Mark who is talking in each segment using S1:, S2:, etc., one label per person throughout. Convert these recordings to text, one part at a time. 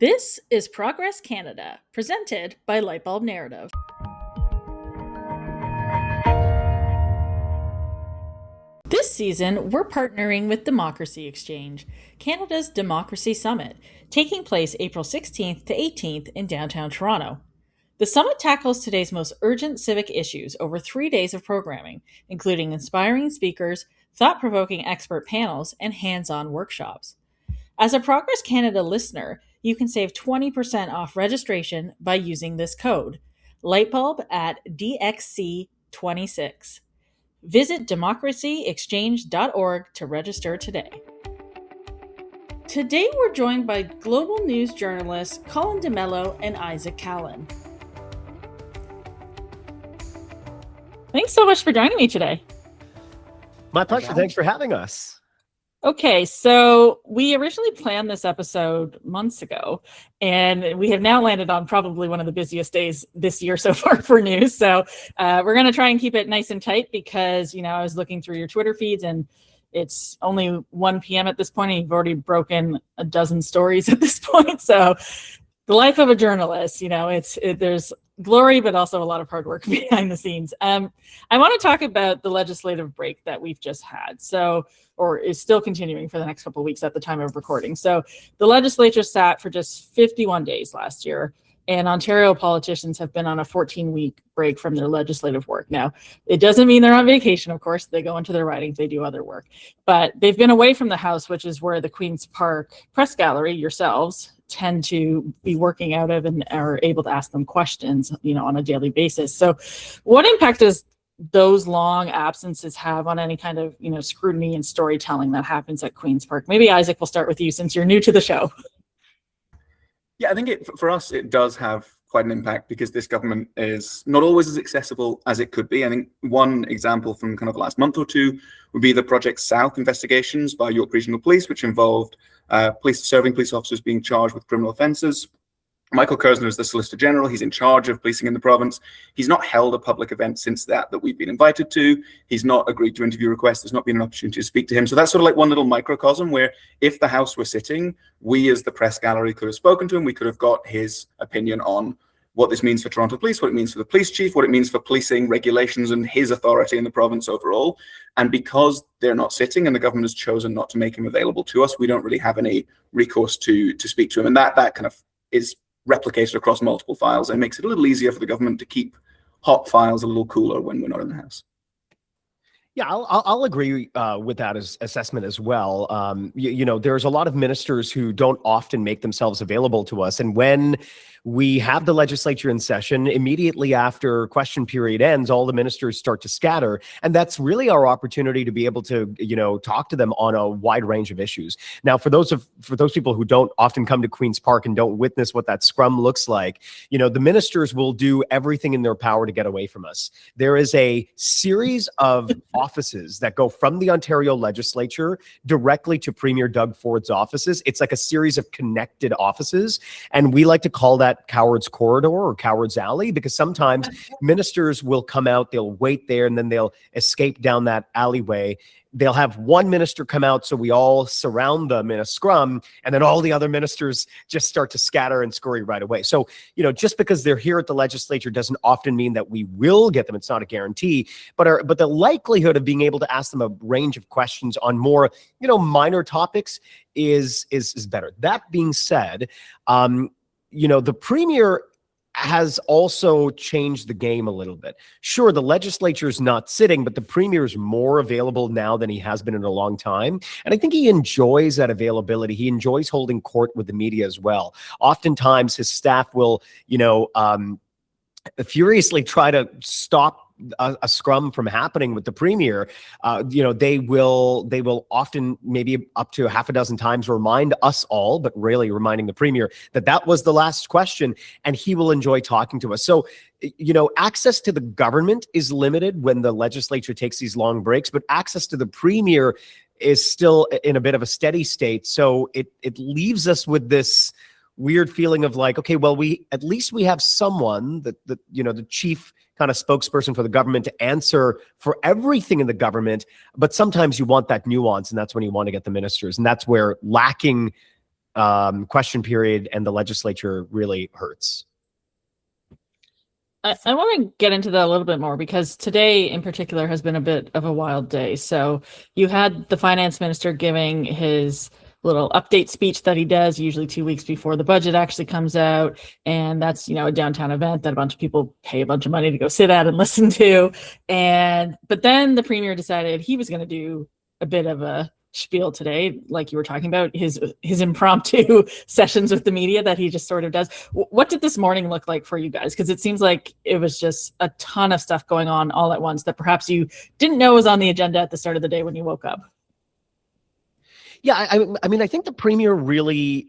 S1: This is Progress Canada, presented by Lightbulb Narrative. This season, we're partnering with Democracy Exchange, Canada's Democracy Summit, taking place April 16th to 18th in downtown Toronto. The summit tackles today's most urgent civic issues over 3 days of programming, including inspiring speakers, thought-provoking expert panels, and hands-on workshops. As a Progress Canada listener, you can save 20% off registration by using this code, Lightbulb at DXC26. Visit democracyexchange.org to register today. Today we're joined by global news journalists Colin DeMello and Isaac Callan. Thanks so much for joining me today.
S2: My pleasure. Thanks for having us.
S1: Okay, so we originally planned this episode months ago, and we have now landed on probably one of the busiest days this year so far for news. So we're going to try and keep it nice and tight because, I was looking through your Twitter feeds and it's only 1 p.m. at this point, and you've already broken a dozen stories at this point. So the life of a journalist, there's glory, but also a lot of hard work behind the scenes. I want to talk about the legislative break that we've just had. Or is still continuing for the next couple of weeks at the time of recording. So the legislature sat for just 51 days last year, and Ontario politicians have been on a 14-week break from their legislative work. Now, it doesn't mean they're on vacation, of course. They go into their ridings, they do other work. But they've been away from the House, which is where the Queen's Park Press Gallery, yourselves, tend to be working out of and are able to ask them questions, on a daily basis. So what impact does those long absences have on any kind of, scrutiny and storytelling that happens at Queen's Park? Maybe Isaac, we'll start with you since you're new to the show.
S3: Yeah, I think for us, it does have quite an impact because this government is not always as accessible as it could be. I think one example from kind of the last month or two would be the Project South investigations by York Regional Police, which involved serving police officers being charged with criminal offences. Michael Kersner is the Solicitor General. He's in charge of policing in the province. He's not held a public event since that we've been invited to. He's not agreed to interview requests. There's not been an opportunity to speak to him. So that's sort of like one little microcosm where if the House were sitting, we as the press gallery could have spoken to him. We could have got his opinion on what this means for Toronto Police, what it means for the police chief, what it means for policing regulations and his authority in the province overall. And because they're not sitting and the government has chosen not to make him available to us, we don't really have any recourse to speak to him. And that kind of is replicated across multiple files and makes it a little easier for the government to keep hot files a little cooler when we're not in the House.
S2: Yeah, I'll agree with that assessment as well. There's a lot of ministers who don't often make themselves available to us. And when we have the legislature in session, immediately after question period ends, all the ministers start to scatter. And that's really our opportunity to be able to, talk to them on a wide range of issues. Now, for those people who don't often come to Queen's Park and don't witness what that scrum looks like, the ministers will do everything in their power to get away from us. There is a series of offices that go from the Ontario legislature directly to Premier Doug Ford's offices. It's like a series of connected offices. And we like to call that Coward's Corridor or Coward's Alley, because sometimes ministers will come out, they'll wait there, and then they'll escape down that alleyway. They'll have one minister come out, so we all surround them in a scrum, and then all the other ministers just start to scatter and scurry right away. So, just because they're here at the legislature doesn't often mean that we will get them. It's not a guarantee, but the likelihood of being able to ask them a range of questions on more, minor topics is better. That being said, the Premier has also changed the game a little bit. Sure, the legislature is not sitting, but the Premier is more available now than he has been in a long time. And I think he enjoys that availability. He enjoys holding court with the media as well. Oftentimes his staff will, furiously try to stop a scrum from happening with the Premier. They will often, maybe up to half a dozen times, remind us all, but really reminding the Premier that was the last question, and he will enjoy talking to us. So, access to the government is limited when the legislature takes these long breaks, but access to the Premier is still in a bit of a steady state. So it leaves us with this weird feeling of like, okay, well, at least we have someone that the chief kind of spokesperson for the government to answer for everything in the government. But sometimes you want that nuance, and that's when you want to get the ministers. And that's where lacking question period and the legislature really hurts.
S1: I want to get into that a little bit more because today in particular has been a bit of a wild day. So you had the finance minister giving his little update speech that he does usually 2 weeks before the budget actually comes out. And that's, a downtown event that a bunch of people pay a bunch of money to go sit at and listen to. But then the premier decided he was going to do a bit of a spiel today, like you were talking about, his impromptu sessions with the media that he just sort of does. What did this morning look like for you guys? Because it seems like it was just a ton of stuff going on all at once that perhaps you didn't know was on the agenda at the start of the day when you woke up.
S2: Yeah, I mean, I think the premier really,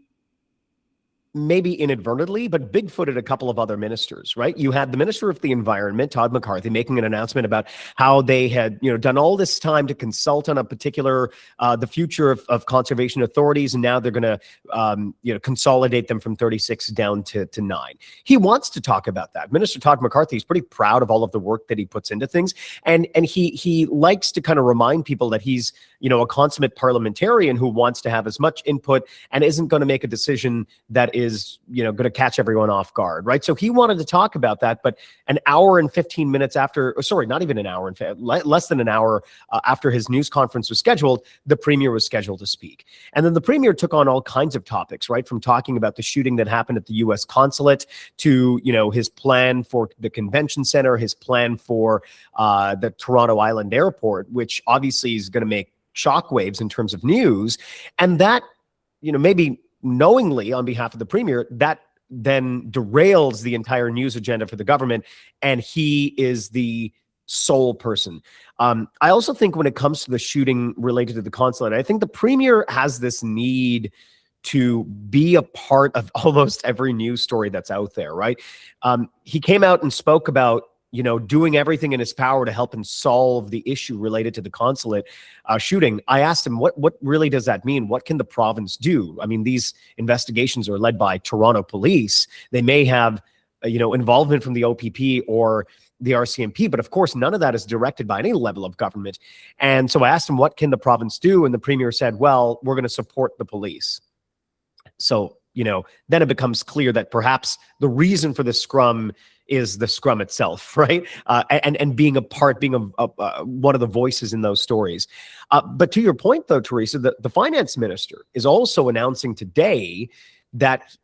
S2: maybe inadvertently, but bigfooted a couple of other ministers, right? You had the Minister of the Environment, Todd McCarthy, making an announcement about how they had, done all this time to consult on a particular, the future of conservation authorities, and now they're going to, consolidate them from 36 down to 9. He wants to talk about that. Minister Todd McCarthy is pretty proud of all of the work that he puts into things, and he likes to kind of remind people that he's, a consummate parliamentarian who wants to have as much input and isn't going to make a decision that is, going to catch everyone off guard, right? So he wanted to talk about that, but an hour and 15 minutes after, not even an hour, less than an hour after his news conference was scheduled, the premier was scheduled to speak. And then the premier took on all kinds of topics, right? From talking about the shooting that happened at the U.S. consulate to, his plan for the convention center, his plan for the Toronto Island Airport, which obviously is going to make shockwaves in terms of news. And that, maybe knowingly on behalf of the premier, that then derails the entire news agenda for the government. And he is the sole person. I also think when it comes to the shooting related to the consulate, I think the premier has this need to be a part of almost every news story that's out there, right? He came out and spoke about doing everything in his power to help him solve the issue related to the consulate shooting. I asked him, what really does that mean? What can the province do? I mean, these investigations are led by Toronto police. They may have, involvement from the OPP or the RCMP, but of course, none of that is directed by any level of government. And so I asked him, what can the province do? And the premier said, well, we're going to support the police. So, then it becomes clear that perhaps the reason for the scrum is the scrum itself, right? And being a part, being one of the voices in those stories. But to your point, though, Teresa, the finance minister is also announcing today that,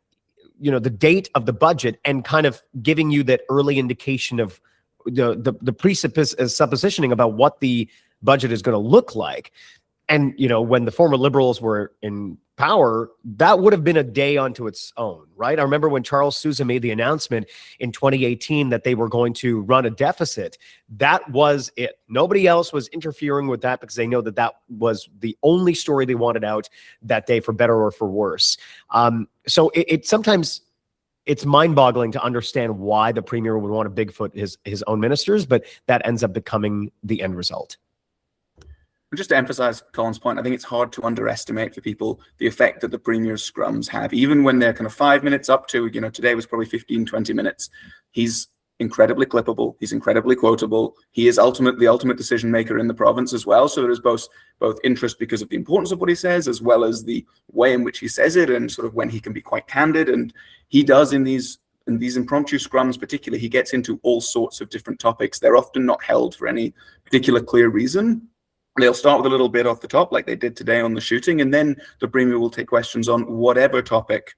S2: the date of the budget and kind of giving you that early indication of the suppositioning about what the budget is going to look like. And, when the former Liberals were in power, that would have been a day unto its own, right? I remember when Charles Sousa made the announcement in 2018 that they were going to run a deficit. That was it. Nobody else was interfering with that because they know that that was the only story they wanted out that day, for better or for worse. So it sometimes it's mind-boggling to understand why the premier would want to bigfoot his own ministers, but that ends up becoming the end result.
S3: Just to emphasize Colin's point, I think it's hard to underestimate for people the effect that the premier's scrums have, even when they're kind of 5 minutes up to, today was probably 15, 20 minutes. He's incredibly clippable. He's incredibly quotable. He is the ultimate decision maker in the province as well. So there is both interest because of the importance of what he says, as well as the way in which he says it and sort of when he can be quite candid. And he does in these impromptu scrums particularly, he gets into all sorts of different topics. They're often not held for any particular clear reason. They'll start with a little bit off the top, like they did today on the shooting, and then the premier will take questions on whatever topic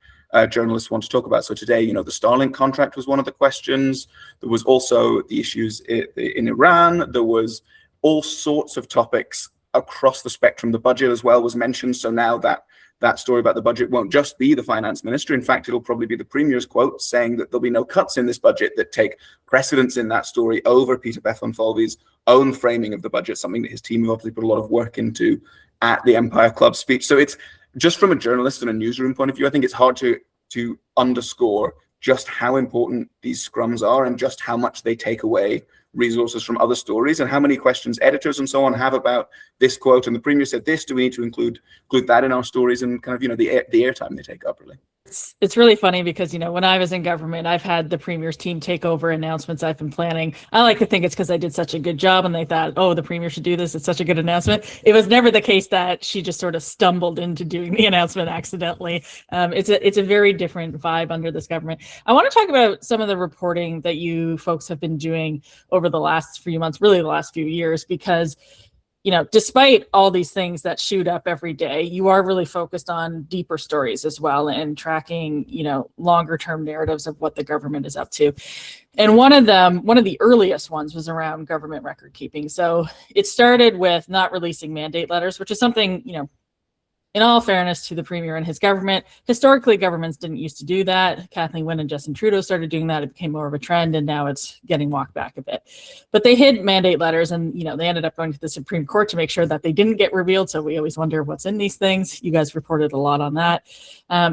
S3: journalists want to talk about. So today, the Starlink contract was one of the questions. There was also the issues in Iran. There was all sorts of topics across the spectrum. The budget as well was mentioned. So now that story about the budget won't just be the finance minister. In fact, it'll probably be the premier's quote saying that there'll be no cuts in this budget that take precedence in that story over Peter Bethlenfalvy's own framing of the budget, something that his team have obviously put a lot of work into at the Empire Club speech. So it's just from a journalist and a newsroom point of view, I think it's hard to underscore just how important these scrums are and just how much they take away resources from other stories and how many questions editors and so on have about this quote. And the premier said this, do we need to include that in our stories, and kind of, the airtime they take up, really.
S1: It's really funny because, when I was in government, I've had the premier's team take over announcements I've been planning. I like to think it's because I did such a good job and they thought, oh, the premier should do this. It's such a good announcement. It was never the case that she just sort of stumbled into doing the announcement accidentally. It's a very different vibe under this government. I want to talk about some of the reporting that you folks have been doing over the last few months, really the last few years, because despite all these things that shoot up every day, you are really focused on deeper stories as well and tracking, longer term narratives of what the government is up to. And one of the earliest ones was around government record keeping. So it started with not releasing mandate letters, which is something, in all fairness to the premier and his government, historically governments didn't used to do that. Kathleen Wynne and Justin Trudeau started doing that. It became more of a trend, and now it's getting walked back a bit. But they hid mandate letters, and they ended up going to the Supreme Court to make sure that they didn't get revealed. So we always wonder what's in these things. You guys reported a lot on that.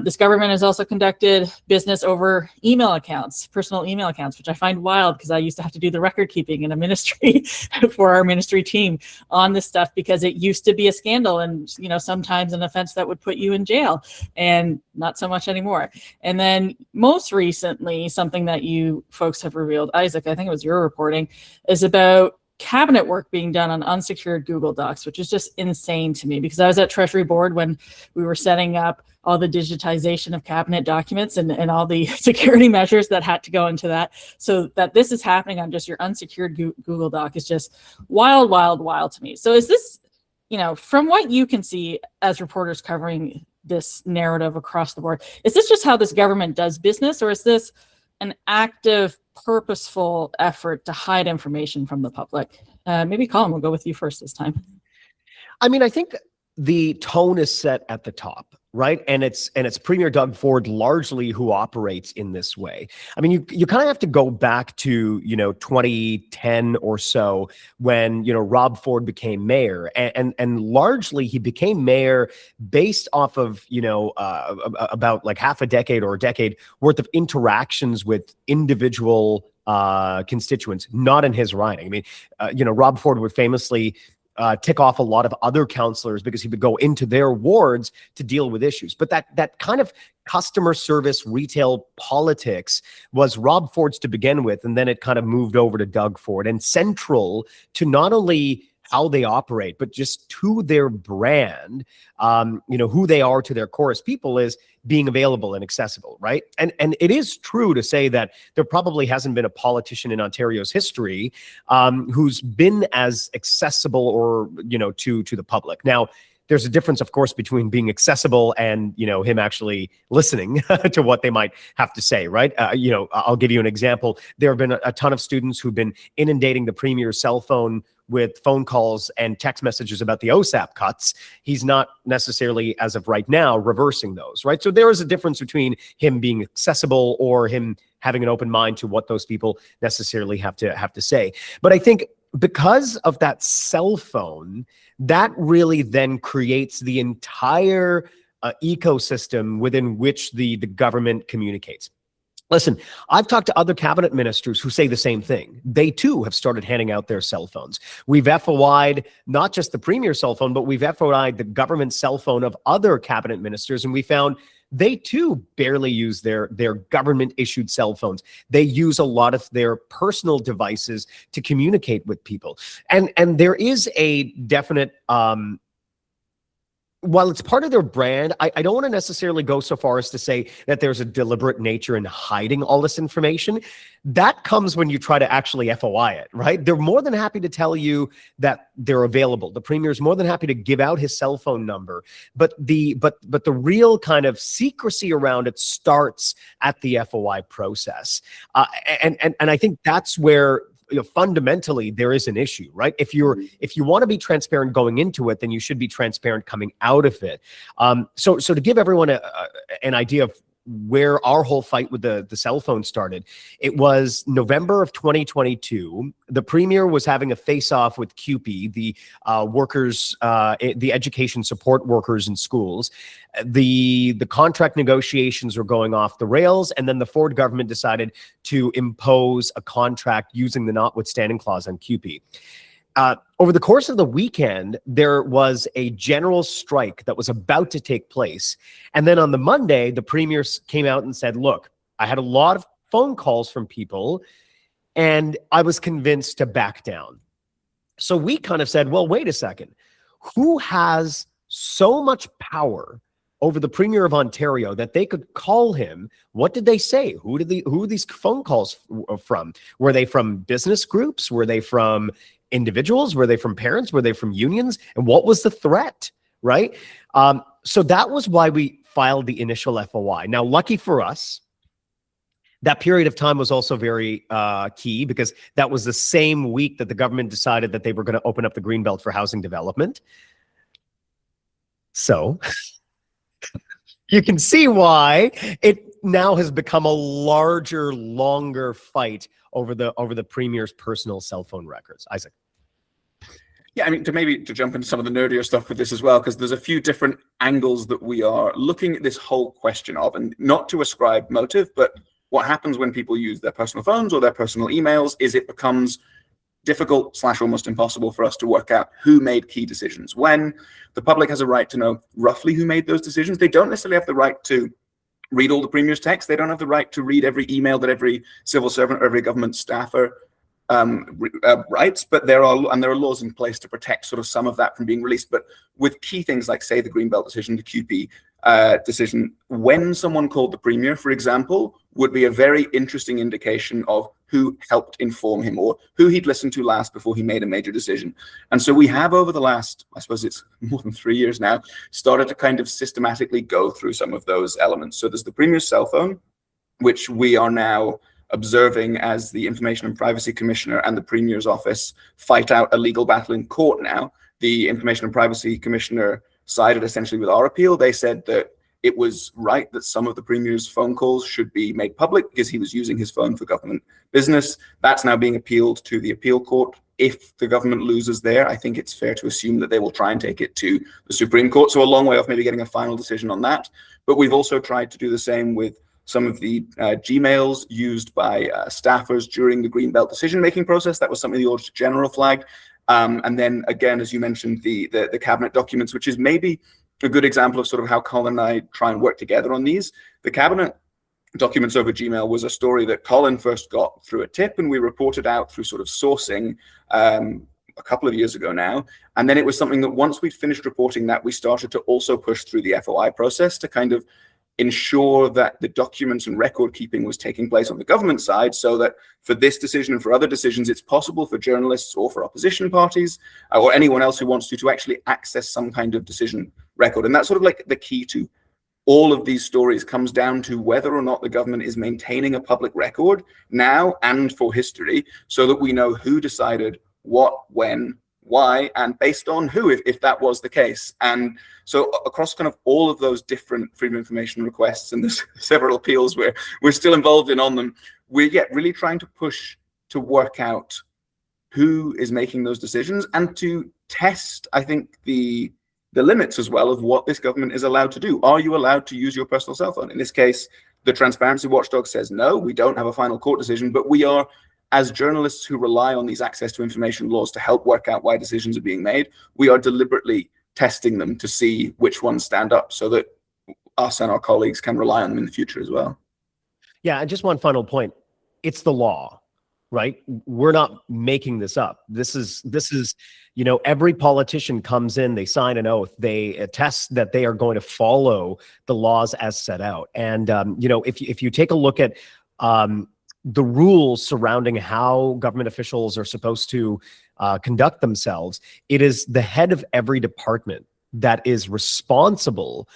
S1: This government has also conducted business over email accounts, personal email accounts, which I find wild because I used to have to do the record keeping in a ministry for our ministry team on this stuff because it used to be a scandal and sometimes an offense that would put you in jail, and not so much anymore. And then most recently, something that you folks have revealed, Isaac, I think it was your reporting, is about cabinet work being done on unsecured Google Docs, which is just insane to me because I was at Treasury Board when we were setting up all the digitization of cabinet documents and all the security measures that had to go into that. So that this is happening on just your unsecured Google Doc is just wild, wild, wild to me. So is this, from what you can see as reporters covering this narrative across the board, is this just how this government does business, or is this an active, purposeful effort to hide information from the public? Maybe Colin, we'll go with you first this time.
S2: I mean, I think the tone is set at the top, right? And it's Premier Doug Ford largely who operates in this way. I mean, you kind of have to go back to, 2010 or so when, Rob Ford became mayor, and largely he became mayor based off of, about like half a decade or a decade worth of interactions with individual constituents, not in his riding. I mean, Rob Ford would famously tick off a lot of other councillors because he would go into their wards to deal with issues. But that kind of customer service retail politics was Rob Ford's to begin with, and then it kind of moved over to Doug Ford. And central to not only how they operate, but just to their brand, who they are to their chorus people is being available and accessible, right? And it is true to say that there probably hasn't been a politician in Ontario's history who's been as accessible or, to the public. Now, there's a difference, of course, between being accessible and, him actually listening to what they might have to say, right? I'll give you an example. There have been a ton of students who've been inundating the premier's cell phone with phone calls and text messages about the OSAP cuts. He's not necessarily, as of right now, reversing those, right? So there is a difference between him being accessible or him having an open mind to what those people necessarily have to say. But I think because of that cell phone, that really then creates the entire ecosystem within which the government communicates. Listen, I've talked to other cabinet ministers who say the same thing. They too have started handing out their cell phones. We've FOI'd not just the premier's cell phone, but we've FOI'd the government cell phone of other cabinet ministers, and we found they too barely use their government issued cell phones. They use a lot of their personal devices to communicate with people. And there is a definite while it's part of their brand, I don't want to necessarily go so far as to say that there's a deliberate nature in hiding all this information. That comes when you try to actually FOI it, right? They're more than happy to tell you that they're available. The premier's more than happy to give out his cell phone number, but the real kind of secrecy around it starts at the FOI process, and I think that's where fundamentally there is an issue, right? If you want to be transparent going into it, then you should be transparent coming out of it. So to give everyone an idea of where our whole fight with the cell phone started, it was November of 2022. The premier was having a face-off with CUPE, the workers, the education support workers in schools. The contract negotiations were going off the rails, and then the Ford government decided to impose a contract using the notwithstanding clause on CUPE. over the course of the weekend, there was a general strike that was about to take place. And then on the Monday, the premier came out and said, look, I had a lot of phone calls from people and I was convinced to back down. So we kind of said, well, wait a second. Who has so much power over the Premier of Ontario that they could call him? What did they say? Who are these phone calls from? Were they from business groups? Were they from individuals? Were they from parents? Were they from unions? And what was the threat, right? So that was why we filed the initial FOI. Now, lucky for us, that period of time was also very key, because that was the same week that the government decided that they were going to open up the Greenbelt for housing development. So you can see why it now has become a larger, longer fight over the Premier's personal cell phone records. Isaac.
S3: Yeah, I mean, to jump into some of the nerdier stuff with this as well, because there's a few different angles that we are looking at this whole question of, and not to ascribe motive, but what happens when people use their personal phones or their personal emails is it becomes difficult / almost impossible for us to work out who made key decisions. When the public has a right to know roughly who made those decisions, they don't necessarily have the right to read all the Premier's text. They don't have the right to read every email that every civil servant or every government staffer writes, but there are laws in place to protect sort of some of that from being released. But with key things like, say, the Greenbelt decision, the QP decision, when someone called the Premier, for example, would be a very interesting indication of who helped inform him or who he'd listened to last before he made a major decision. And so we have, over the last, I suppose it's more than 3 years now, started to kind of systematically go through some of those elements. So there's the Premier's cell phone, which we are now observing as the Information and Privacy Commissioner and the Premier's office fight out a legal battle in court now. The Information and Privacy Commissioner sided essentially with our appeal. They said that it was right that some of the Premier's phone calls should be made public because he was using his phone for government business. That's now being appealed to the appeal court. If the government loses there, I think it's fair to assume that they will try and take it to the Supreme Court. So a long way off maybe getting a final decision on that. But we've also tried to do the same with some of the Gmails used by staffers during the Greenbelt decision-making process. That was something the Auditor General flagged. And then again, as you mentioned, the cabinet documents, which is maybe a good example of sort of how Colin and I try and work together on these. The cabinet documents over Gmail was a story that Colin first got through a tip, and we reported out through sort of sourcing a couple of years ago now. And then it was something that once we'd finished reporting that, we started to also push through the FOI process to kind of ensure that the documents and record keeping was taking place on the government side, so that for this decision and for other decisions, it's possible for journalists or for opposition parties or anyone else who wants to actually access some kind of decision record. And that's sort of like the key to all of these stories comes down to whether or not the government is maintaining a public record now and for history, so that we know who decided what, when, why, and based on who, if that was the case. And so across kind of all of those different freedom of information requests, and there's several appeals we're still involved in on them, we're really trying to push to work out who is making those decisions and to test, I think, the limits as well of what this government is allowed to do. Are you allowed to use your personal cell phone? In this case, the Transparency Watchdog says no, we don't have a final court decision, but we are, as journalists who rely on these access to information laws to help work out why decisions are being made, we are deliberately testing them to see which ones stand up so that us and our colleagues can rely on them in the future as well.
S2: Yeah, and just one final point. It's the law, right? We're not making this up. This is, you know, every politician comes in, they sign an oath, they attest that they are going to follow the laws as set out. And, you know, if you take a look at the rules surrounding how government officials are supposed to conduct themselves, it is the head of every department that is responsible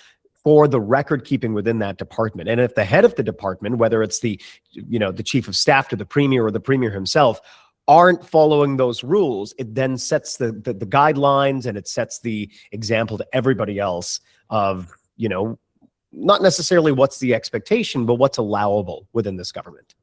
S2: for the record keeping within that department. And if the head of the department, whether it's the, you know, the chief of staff to the Premier or the Premier himself, aren't following those rules, it then sets the guidelines, and it sets the example to everybody else of, you know, not necessarily what's the expectation, but what's allowable within this government.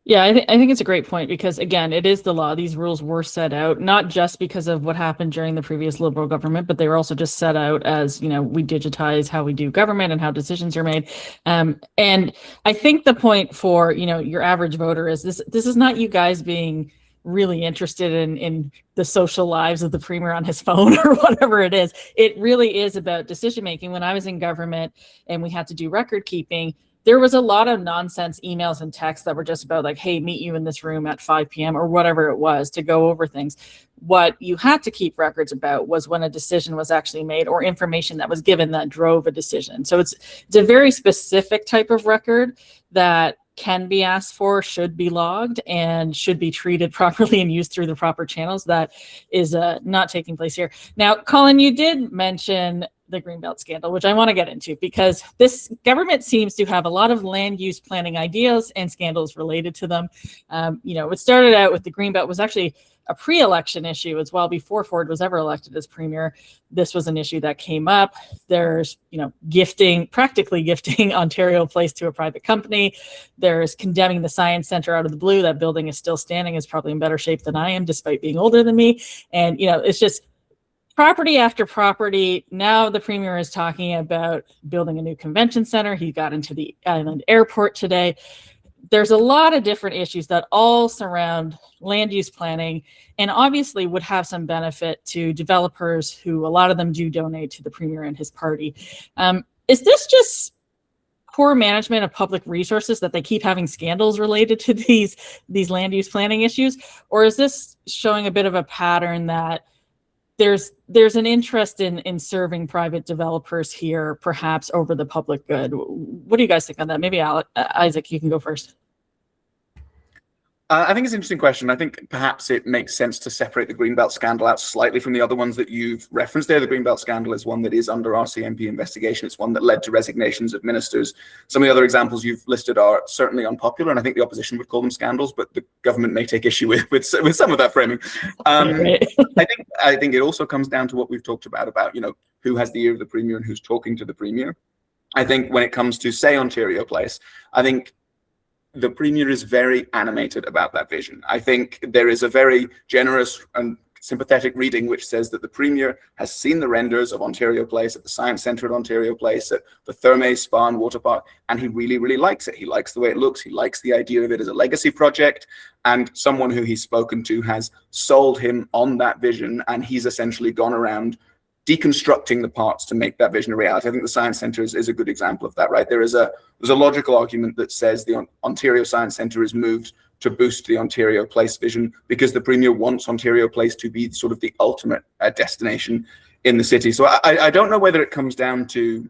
S1: Yeah, I think it's a great point, because again, it is the law. These rules were set out not just because of what happened during the previous Liberal government, but they were also just set out as, you know, we digitize how we do government and how decisions are made. And I think the point for, you know, your average voter is this is not you guys being really interested in the social lives of the premier on his phone or whatever it is. It really is about decision making. When I was in government and we had to do record keeping, there was a lot of nonsense emails and texts that were just about like, hey, meet you in this room at 5 p.m. or whatever it was to go over things. What you had to keep records about was when a decision was actually made or information that was given that drove a decision. So it's a very specific type of record that can be asked for, should be logged, and should be treated properly and used through the proper channels. That is not taking place here. Now, Colin, you did mention the Greenbelt scandal, which I want to get into, because this government seems to have a lot of land use planning ideas and scandals related to them. It started out with the Greenbelt was actually a pre-election issue as well. Before Ford was ever elected as premier, this was an issue that came up. There's, practically gifting Ontario Place to a private company. There's condemning the Science Centre out of the blue. That building is still standing, is probably in better shape than I am, despite being older than me. And, it's just property after property. Now the premier is talking about building a new convention center. He got into the Island Airport today. There's a lot of different issues that all surround land use planning and obviously would have some benefit to developers who a lot of them do donate to the premier and his party. Is this just poor management of public resources that they keep having scandals related to these land use planning issues? Or is this showing a bit of a pattern that there's an interest in serving private developers here, perhaps over the public good? What do you guys think on that? Maybe Isaac, you can go first.
S3: I think it's an interesting question. I think perhaps it makes sense to separate the Greenbelt scandal out slightly from the other ones that you've referenced there. The Greenbelt scandal is one that is under RCMP investigation. It's one that led to resignations of ministers. Some of the other examples you've listed are certainly unpopular, and I think the opposition would call them scandals, but the government may take issue with some of that framing.
S1: Right.
S3: I think it also comes down to what we've talked about, who has the ear of the premier and who's talking to the premier. I think when it comes to, say, Ontario Place, I think the premier is very animated about that vision. I think there is a very generous and sympathetic reading which says that the premier has seen the renders of Ontario Place, at the Science Centre at Ontario Place, at the Thermes Spa and Water Park, and he really, really likes it. He likes the way it looks. He likes the idea of it as a legacy project, and someone who he's spoken to has sold him on that vision, and he's essentially gone around deconstructing the parts to make that vision a reality. I think the Science Centre is a good example of that, right? There's a logical argument that says the Ontario Science Centre is moved to boost the Ontario Place vision because the premier wants Ontario Place to be sort of the ultimate destination in the city. So I don't know whether it comes down to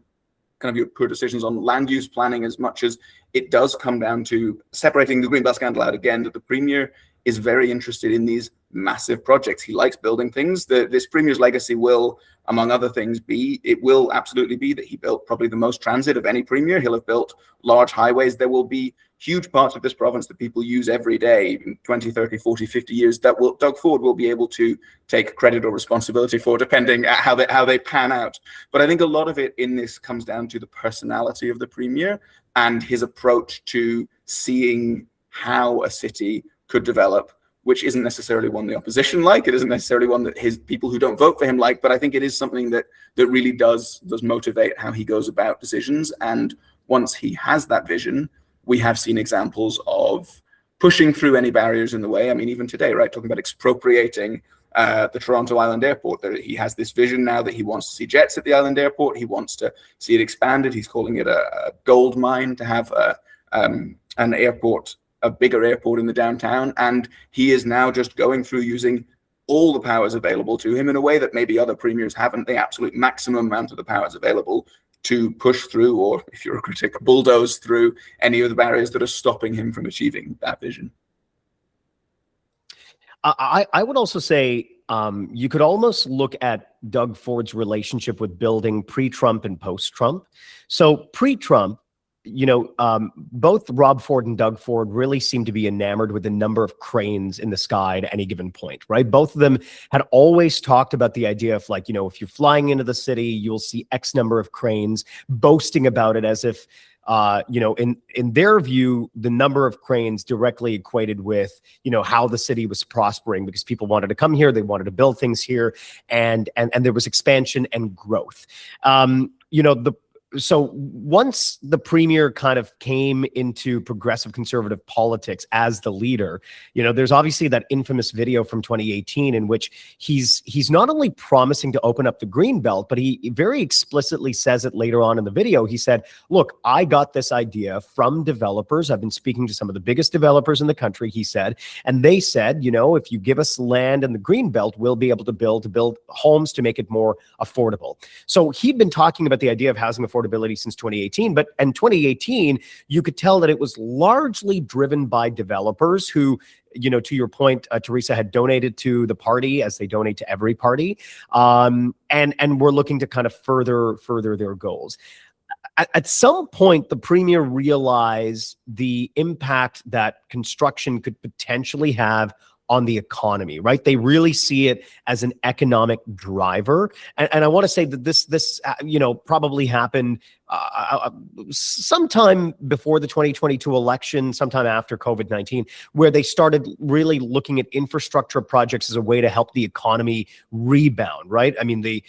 S3: kind of your poor decisions on land use planning as much as it does come down to separating the Greenbelt scandal out again, that the premier is very interested in these massive projects. He likes building things. This premier's legacy will, among other things, will absolutely be that he built probably the most transit of any premier. He'll have built large highways. There will be huge parts of this province that people use every day, 20, 30, 40, 50 years, that Doug Ford will be able to take credit or responsibility for, depending on how they pan out. But I think a lot of it in this comes down to the personality of the premier and his approach to seeing how a city could develop, which isn't necessarily one the opposition like. It isn't necessarily one that his people who don't vote for him like, but I think it is something that really does motivate how he goes about decisions. And once he has that vision, we have seen examples of pushing through any barriers in the way. I mean, even today, right, talking about expropriating the Toronto Island Airport. He has this vision now that he wants to see jets at the Island Airport. He wants to see it expanded. He's calling it a gold mine to have an airport, a bigger airport in the downtown, and he is now just going through using all the powers available to him in a way that maybe other premiers haven't, the absolute maximum amount of the powers available to push through, or if you're a critic, bulldoze through any of the barriers that are stopping him from achieving that vision.
S2: I would also say you could almost look at Doug Ford's relationship with building pre-Trump and post-Trump. So pre-Trump, both Rob Ford and Doug Ford really seem to be enamored with the number of cranes in the sky at any given point, right? Both of them had always talked about the idea of if you're flying into the city, you'll see X number of cranes, boasting about it as if, in their view, the number of cranes directly equated with, how the city was prospering because people wanted to come here, they wanted to build things here, and there was expansion and growth. so once the premier kind of came into progressive conservative politics as the leader, there's obviously that infamous video from 2018 in which he's not only promising to open up the Greenbelt, but he very explicitly says it later on in the video. He said, look, I got this idea from developers. I've been speaking to some of the biggest developers in the country, he said, and they said, if you give us land in the Greenbelt, we'll be able to build homes to make it more affordable. So he'd been talking about the idea of housing affordability since 2018, but in 2018, you could tell that it was largely driven by developers who, to your point, Teresa, had donated to the party, as they donate to every party, and we're looking to kind of further their goals. At some point, the premier realized the impact that construction could potentially have on the economy, right? They really see it as an economic driver. And I want to say that this probably happened sometime before the 2022 election, sometime after COVID-19, where they started really looking at infrastructure projects as a way to help the economy rebound, right? I mean, the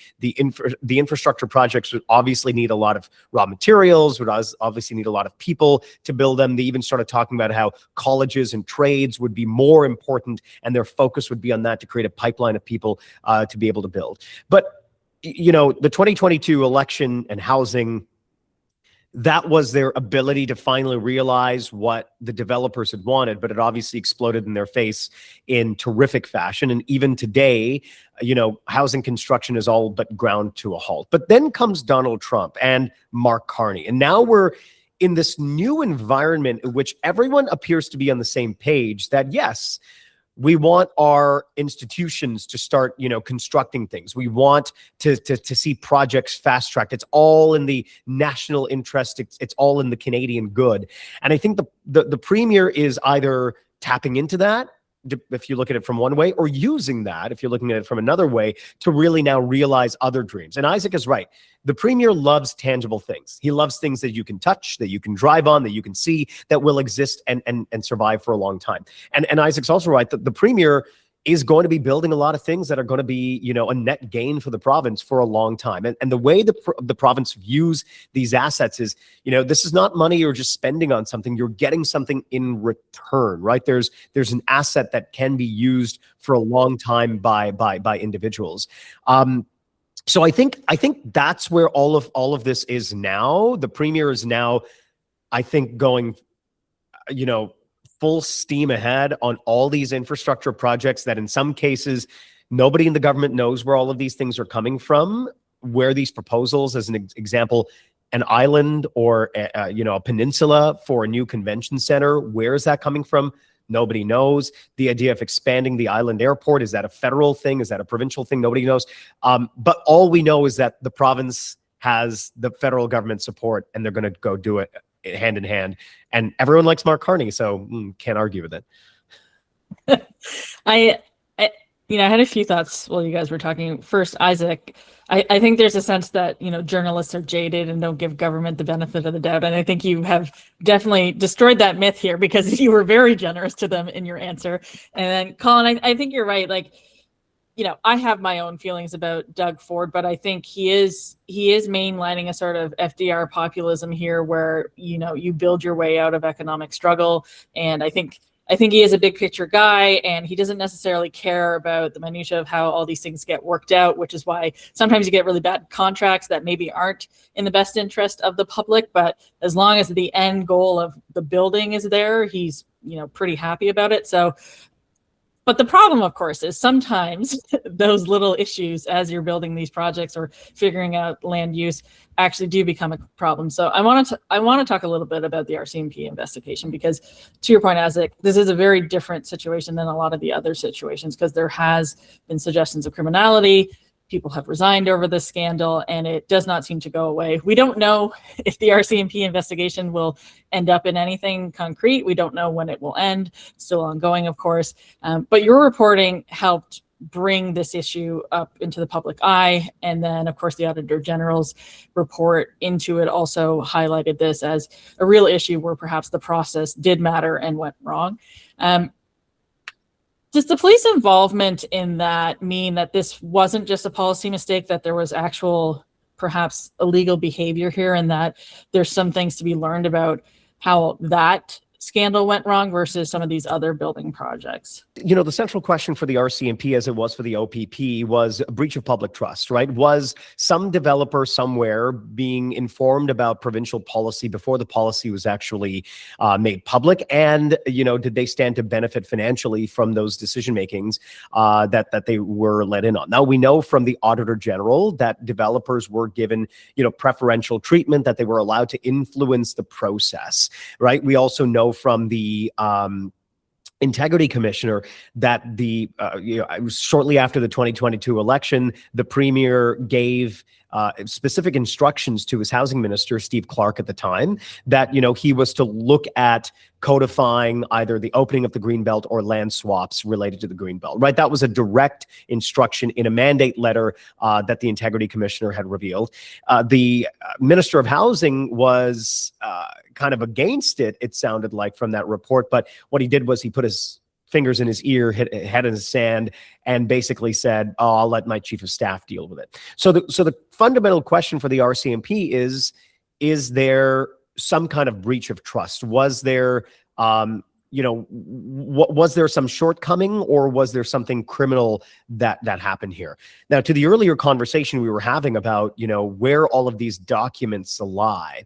S2: infrastructure projects would obviously need a lot of raw materials, would obviously need a lot of people to build them. They even started talking about how colleges and trades would be more important, and their focus would be on that to create a pipeline of people to be able to build. But, the 2022 election and housing, that was their ability to finally realize what the developers had wanted, but it obviously exploded in their face in terrific fashion. And even today, housing construction is all but ground to a halt. But then comes Donald Trump and Mark Carney. And now we're in this new environment in which everyone appears to be on the same page that, yes, we want our institutions to start, constructing things. We want to see projects fast-tracked. It's all in the national interest. It's all in the Canadian good. And I think the premier is either tapping into that, if you look at it from one way, or using that, if you're looking at it from another way, to really now realize other dreams. And Isaac is right. The premier loves tangible things. He loves things that you can touch, that you can drive on, that you can see, that will exist and survive for a long time. And Isaac's also right that the premier is going to be building a lot of things that are going to be, a net gain for the province for a long time. And the way the province views these assets is, this is not money you're just spending on something. You're getting something in return, right? There's an asset that can be used for a long time by individuals. So I think that's where all of this is now. The premier is now, I think, going, full steam ahead on all these infrastructure projects that in some cases, nobody in the government knows where all of these things are coming from, where these proposals, as an example, an island or a peninsula for a new convention center, where is that coming from? Nobody knows. The idea of expanding the island airport, is that a federal thing? Is that a provincial thing? Nobody knows. But all we know is that the province has the federal government support, and they're going to go do it hand in hand. And everyone likes Mark Carney, so can't argue with it.
S1: I had a few thoughts while you guys were talking. First, Isaac, I think there's a sense that, journalists are jaded and don't give government the benefit of the doubt. And I think you have definitely destroyed that myth here, because you were very generous to them in your answer. And then Colin, I think you're right. Like, I have my own feelings about Doug Ford, but I think he is mainlining a sort of FDR populism here where, you build your way out of economic struggle. And I think he is a big picture guy, and he doesn't necessarily care about the minutia of how all these things get worked out, which is why sometimes you get really bad contracts that maybe aren't in the best interest of the public. But as long as the end goal of the building is there, he's, pretty happy about it. So, but the problem, of course, is sometimes those little issues as you're building these projects or figuring out land use actually do become a problem. So I want to talk a little bit about the RCMP investigation, because to your point, Isaac, this is a very different situation than a lot of the other situations, because there has been suggestions of criminality. People have resigned over this scandal, and it does not seem to go away. We don't know if the RCMP investigation will end up in anything concrete. We don't know when it will end. Still ongoing, of course. But your reporting helped bring this issue up into the public eye. And then, of course, the Auditor General's report into it also highlighted this as a real issue where perhaps the process did matter and went wrong. Does the police involvement in that mean that this wasn't just a policy mistake, that there was actual perhaps illegal behavior here, and that there's some things to be learned about how that scandal went wrong versus some of these other building projects?
S2: You know, the central question for the RCMP, as it was for the OPP, was a breach of public trust, right? Was some developer somewhere being informed about provincial policy before the policy was actually made public? And, you know, did they stand to benefit financially from those decision makings that they were let in on? Now, we know from the Auditor General that developers were given, you know, preferential treatment, that they were allowed to influence the process, right? We also know from the Integrity Commissioner that shortly after the 2022 election, the Premier gave specific instructions to his housing minister, Steve Clark, at the time, that, you know, he was to look at codifying either the opening of the Greenbelt or land swaps related to the Greenbelt, right? That was a direct instruction in a mandate letter that the Integrity Commissioner had revealed. The Minister of Housing was kind of against it, it sounded like, from that report. But what he did was he put his fingers in his ear, hit head in the sand, and basically said, "Oh, I'll let my chief of staff deal with it." So the fundamental question for the RCMP is there some kind of breach of trust? Was there, was there some shortcoming, or was there something criminal that happened here? Now, to the earlier conversation we were having about, you know, where all of these documents lie,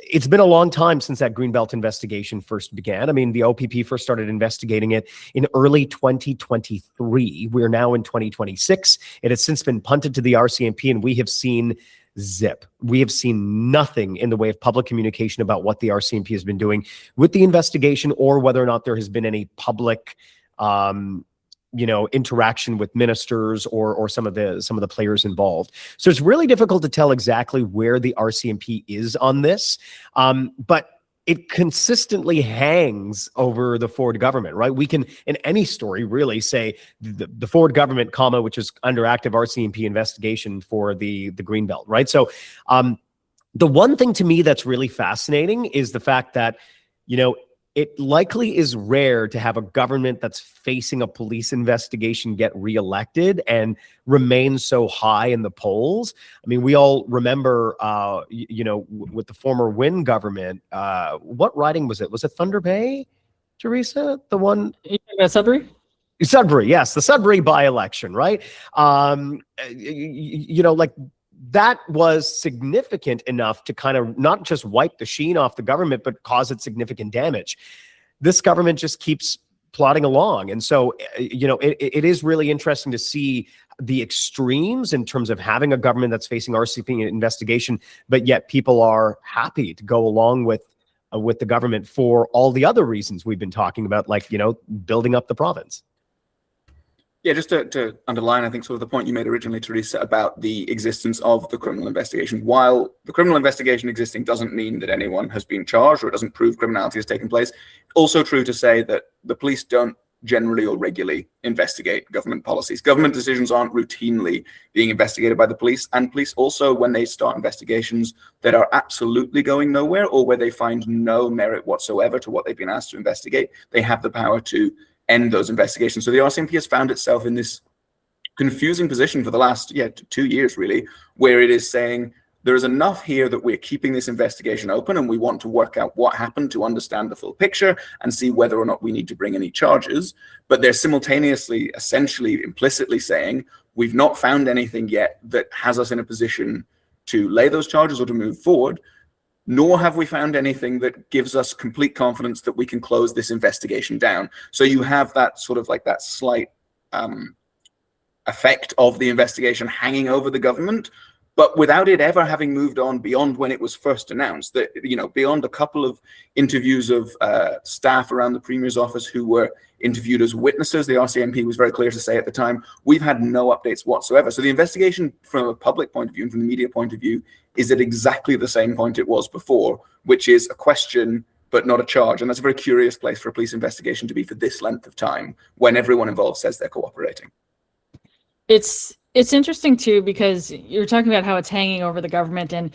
S2: it's been a long time since that Greenbelt investigation first began. I mean, the OPP first started investigating it in early 2023. We're now in 2026. It has since been punted to the RCMP, and we have seen zip. We have seen nothing in the way of public communication about what the RCMP has been doing with the investigation, or whether or not there has been any public interaction with ministers or some of the players involved. So it's really difficult to tell exactly where the RCMP is on this, but it consistently hangs over the Ford government, right? We can, in any story, really say the Ford government, which is under active RCMP investigation for the Greenbelt, right? So the one thing to me that's really fascinating is the fact that, you know, it likely is rare to have a government that's facing a police investigation get reelected and remain so high in the polls. I mean, we all remember, with the former Wynne government, what riding was it? Was it Thunder Bay, Teresa? The one?
S1: Sudbury?
S2: Sudbury, yes. The Sudbury by-election, right? That was significant enough to kind of not just wipe the sheen off the government, but cause it significant damage. This government just keeps plodding along. And so, it is really interesting to see the extremes in terms of having a government that's facing RCMP investigation, but yet people are happy to go along with the government for all the other reasons we've been talking about, like, building up the province.
S3: Yeah, just to underline, I think, sort of the point you made originally, Teresa, about the existence of the criminal investigation. While the criminal investigation existing doesn't mean that anyone has been charged, or it doesn't prove criminality has taken place, also true to say that the police don't generally or regularly investigate government policies. Government decisions aren't routinely being investigated by the police, and police also, when they start investigations that are absolutely going nowhere, or where they find no merit whatsoever to what they've been asked to investigate, they have the power to end those investigations. So the RCMP has found itself in this confusing position for the last 2 years, really, where it is saying there is enough here that we're keeping this investigation open, and we want to work out what happened to understand the full picture and see whether or not we need to bring any charges. But they're simultaneously, essentially, implicitly saying we've not found anything yet that has us in a position to lay those charges or to move forward, nor have we found anything that gives us complete confidence that we can close this investigation down. So you have that sort of like that slight effect of the investigation hanging over the government, but without it ever having moved on beyond when it was first announced. That, beyond a couple of interviews of staff around the Premier's office who were interviewed as witnesses, the RCMP was very clear to say at the time, we've had no updates whatsoever. So the investigation from a public point of view and from the media point of view is at exactly the same point it was before, which is a question but not a charge. And that's a very curious place for a police investigation to be for this length of time, when everyone involved says they're cooperating.
S1: It's interesting too, because you're talking about how it's hanging over the government, and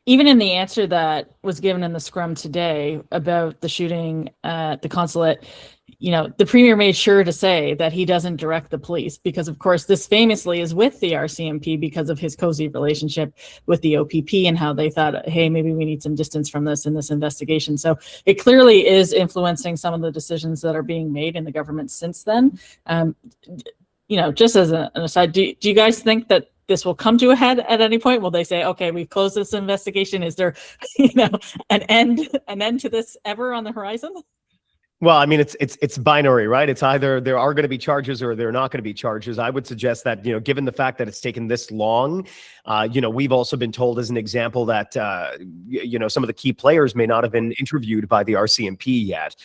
S1: even in the answer that was given in the scrum today about the shooting at the consulate, the premier made sure to say that he doesn't direct the police because, of course, this famously is with the RCMP because of his cozy relationship with the OPP and how they thought, hey, maybe we need some distance from this in this investigation. So it clearly is influencing some of the decisions that are being made in the government since then. Just as an aside, do you guys think that this will come to a head at any point? Will they say, okay, we've closed this investigation? Is there, an end to this ever on the horizon?
S2: Well, I mean, it's binary, right? It's either there are going to be charges or there are not going to be charges. I would suggest that, given the fact that it's taken this long, we've also been told as an example that, some of the key players may not have been interviewed by the RCMP yet.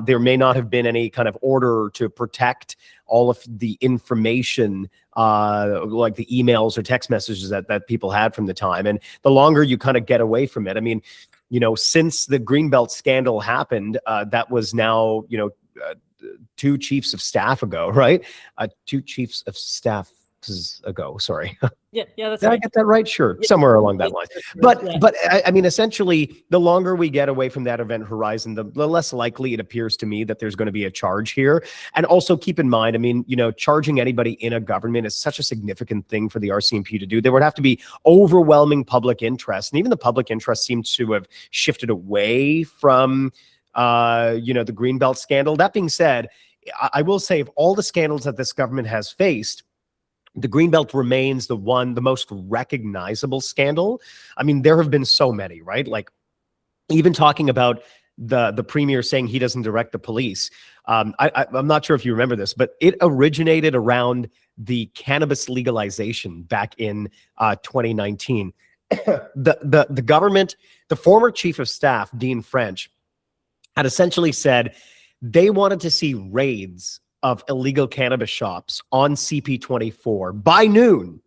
S2: There may not have been any kind of order to protect all of the information, like the emails or text messages that people had from the time. And the longer you kind of get away from it, I mean, since the Greenbelt scandal happened, that was now, 2 chiefs of staff ago, right? 2 chiefs of staff ago, sorry.
S1: Yeah, that's
S2: Did
S1: right.
S2: I get that right? Sure, somewhere along that line. But I mean, essentially, the longer we get away from that event horizon, the less likely it appears to me that there's going to be a charge here. And also keep in mind, I mean, charging anybody in a government is such a significant thing for the RCMP to do. There would have to be overwhelming public interest, and even the public interest seems to have shifted away from, the Greenbelt scandal. That being said, I will say, of all the scandals that this government has faced, the Greenbelt remains the most recognizable scandal. I mean, there have been so many, right? Like, even talking about the premier saying he doesn't direct the police. I'm not sure if you remember this, but it originated around the cannabis legalization back in 2019. The government, the former chief of staff, Dean French, had essentially said they wanted to see raids of illegal cannabis shops on CP24 by noon.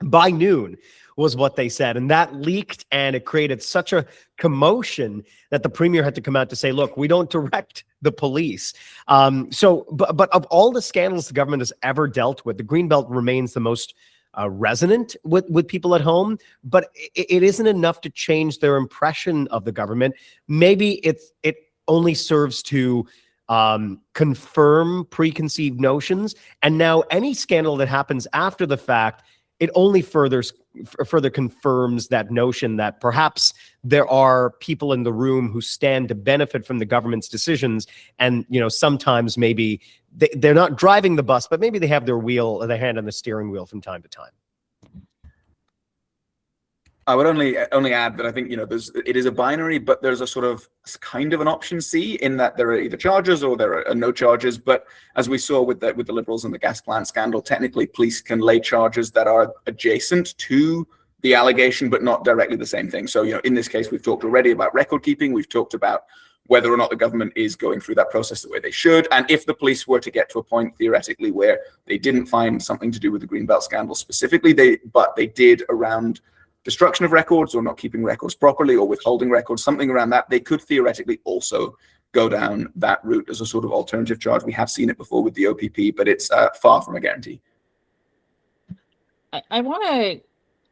S2: By noon was what they said. And that leaked, and it created such a commotion that the premier had to come out to say, look, we don't direct the police. But of all the scandals the government has ever dealt with, the Greenbelt remains the most resonant with people at home, but it isn't enough to change their impression of the government. Maybe it only serves to confirm preconceived notions. And now any scandal that happens after the fact, it only further confirms that notion that perhaps there are people in the room who stand to benefit from the government's decisions. And, sometimes maybe they're not driving the bus, but maybe they have their hand on the steering wheel from time to time.
S3: I would only add that I think, it is a binary, but there's a sort of kind of an option C in that there are either charges or there are no charges. But as we saw with the Liberals and the gas plant scandal, technically police can lay charges that are adjacent to the allegation, but not directly the same thing. So, in this case, we've talked already about record keeping. We've talked about whether or not the government is going through that process the way they should. And if the police were to get to a point, theoretically, where they didn't find something to do with the Greenbelt scandal specifically, but they did around destruction of records or not keeping records properly or withholding records, something around that, they could theoretically also go down that route as a sort of alternative charge. We have seen it before with the OPP, but it's far from a guarantee.
S1: I want to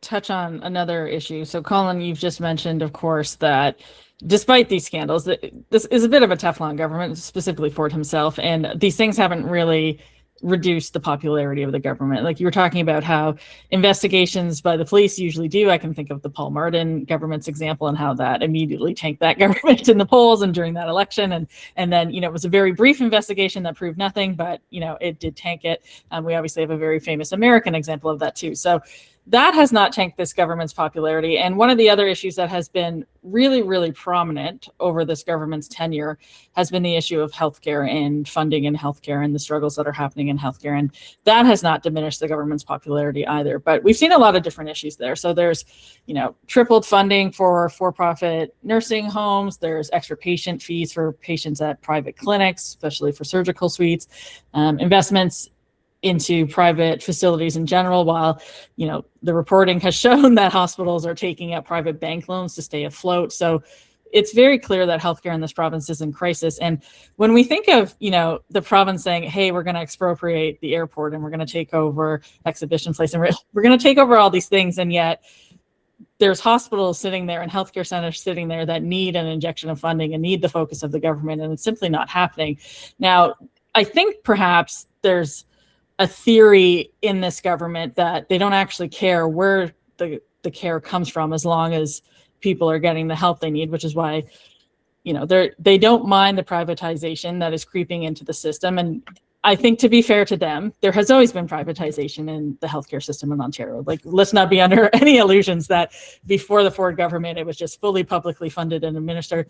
S1: touch on another issue. So, Colin, you've just mentioned, of course, that despite these scandals, this is a bit of a Teflon government, specifically Ford himself, and these things haven't really reduce the popularity of the government. Like you were talking about how investigations by the police usually do. I can think of the Paul Martin government's example and how that immediately tanked that government in the polls and during that election. And then, it was a very brief investigation that proved nothing, but, it did tank it. We obviously have a very famous American example of that too. So that has not tanked this government's popularity. And one of the other issues that has been really, really prominent over this government's tenure has been the issue of healthcare and funding in healthcare and the struggles that are happening in healthcare. And that has not diminished the government's popularity either. But we've seen a lot of different issues there. So there's, tripled funding for for-profit nursing homes. There's extra patient fees for patients at private clinics, especially for surgical suites, investments into private facilities in general, while the reporting has shown that hospitals are taking out private bank loans to stay afloat. So it's very clear that healthcare in this province is in crisis. And when we think of the province saying, hey, we're going to expropriate the airport and we're going to take over Exhibition Place and we're going to take over all these things, and yet there's hospitals sitting there and healthcare centers sitting there that need an injection of funding and need the focus of the government, and it's simply not happening. Now, I think perhaps there's a theory in this government that they don't actually care where the care comes from as long as people are getting the help they need, which is why, you know, they don't mind the privatization that is creeping into the system. And I think, to be fair to them, there has always been privatization in the healthcare system in Ontario. Like, let's not be under any illusions that before the Ford government, it was just fully publicly funded and administered.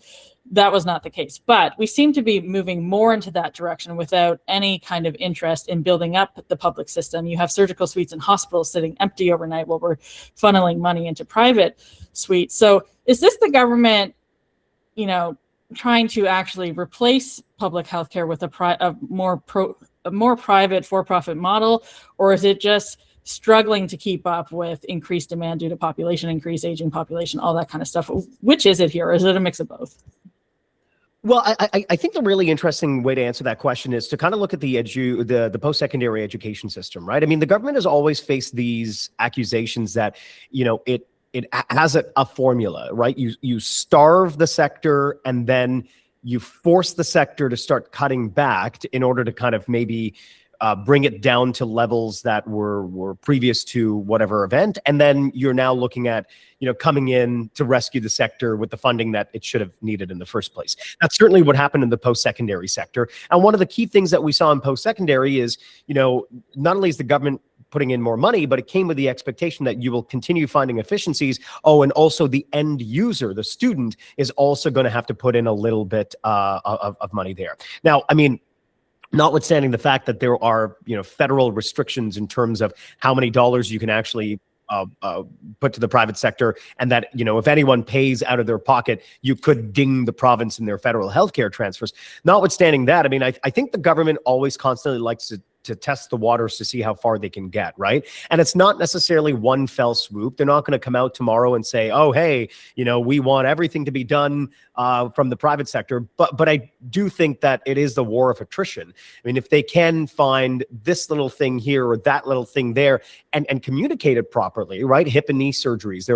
S1: That was not the case. But we seem to be moving more into that direction without any kind of interest in building up the public system. You have surgical suites in hospitals sitting empty overnight while we're funneling money into private suites. So is this the government, you know, trying to actually replace public healthcare with a more private for-profit model, or is it just struggling to keep up with increased demand due to population increase, aging population, all that kind of stuff? Which is it here? Or is it a mix of both?
S2: Well, I think the really interesting way to answer that question is to kind of look at the post-secondary education system, right? I mean, the government has always faced these accusations that, you know, it has a formula, right? You starve the sector, and then you force the sector to start cutting back in order to kind of maybe bring it down to levels that were previous to whatever event. And then you're now looking at, you know, coming in to rescue the sector with the funding that it should have needed in the first place. That's certainly what happened in the post-secondary sector. And one of the key things that we saw in post-secondary is, you know, not only is the government putting in more money, but it came with the expectation that you will continue finding efficiencies. Oh, and also the end user, the student, is also going to have to put in a little bit of money there. Now, I mean, notwithstanding the fact that there are, you know, federal restrictions in terms of how many dollars you can actually put to the private sector, and that, you know, if anyone pays out of their pocket, you could ding the province in their federal healthcare transfers. Notwithstanding that, I mean, I think the government always constantly likes to test the waters to see how far they can get, right? And it's not necessarily one fell swoop. They're not going to come out tomorrow and say, oh, hey, you know, we want everything to be done from the private sector. But I do think that it is the war of attrition. I mean, if they can find this little thing here or that little thing there and communicate it properly, right? Hip and knee surgeries,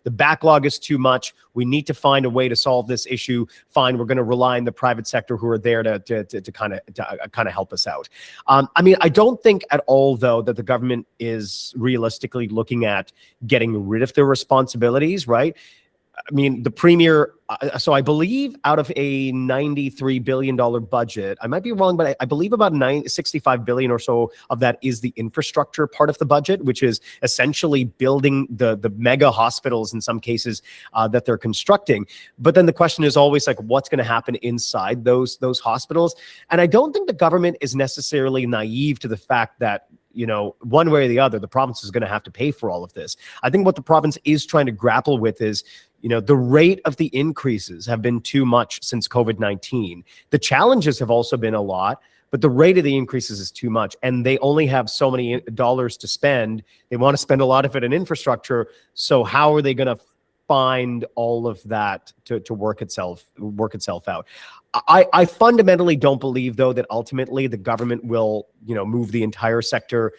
S2: the backlog is too much. We need to find a way to solve this issue. Fine, we're going to rely on the private sector who are there to kind of help us out. I mean, I don't think at all, though, that the government is realistically looking at getting rid of their responsibilities, right? I mean, the premier, so I believe out of a $93 billion budget, I might be wrong, but I believe about $65 billion or so of that is the infrastructure part of the budget, which is essentially building the mega hospitals in some cases that they're constructing. But then the question is always like, what's going to happen inside those hospitals? And I don't think the government is necessarily naive to the fact that, you know, one way or the other, the province is going to have to pay for all of this. I think what the province is trying to grapple with is, you know, the rate of the increases have been too much since COVID-19. The challenges have also been a lot, but the rate of the increases is too much. And they only have so many dollars to spend. They want to spend a lot of it in infrastructure. So how are they going to find all of that to work itself out? I fundamentally don't believe, though, that ultimately the government will, you know, move the entire sector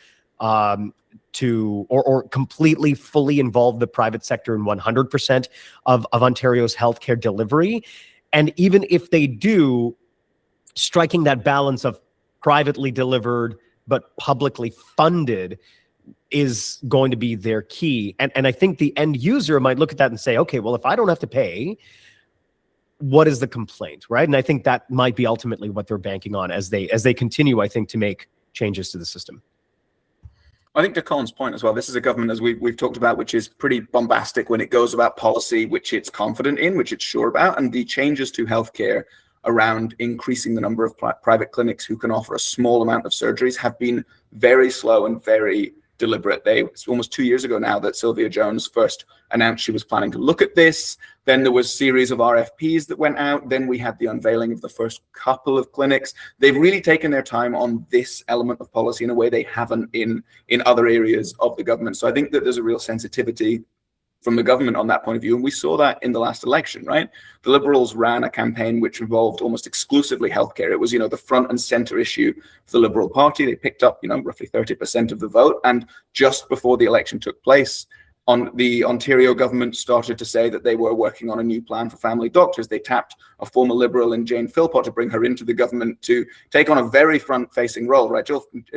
S2: to or completely fully involve the private sector in 100% of Ontario's healthcare delivery. And even if they do, striking that balance of privately delivered but publicly funded is going to be their key. And I think the end user might look at that and say, okay, well, if I don't have to pay, what is the complaint, right? And I think that might be ultimately what they're banking on as they continue, I think, to make changes to the system.
S3: I think to Colin's point as well, this is a government, as we've talked about, which is pretty bombastic when it goes about policy, which it's confident in, which it's sure about, and the changes to healthcare around increasing the number of private clinics who can offer a small amount of surgeries have been very slow and very deliberate. It's almost 2 years ago now that Sylvia Jones first announced she was planning to look at this. Then there was a series of RFPs that went out. Then we had the unveiling of the first couple of clinics. They've really taken their time on this element of policy in a way they haven't in other areas of the government. So I think that there's a real sensitivity from the government on that point of view. And we saw that in the last election, right? The Liberals ran a campaign which involved almost exclusively healthcare. It was, you know, the front and center issue for the Liberal Party. They picked up, you know, roughly 30% of the vote. And just before the election took place, The Ontario government started to say that they were working on a new plan for family doctors. They tapped a former Liberal in Jane Philpott to bring her into the government to take on a very front-facing role, right?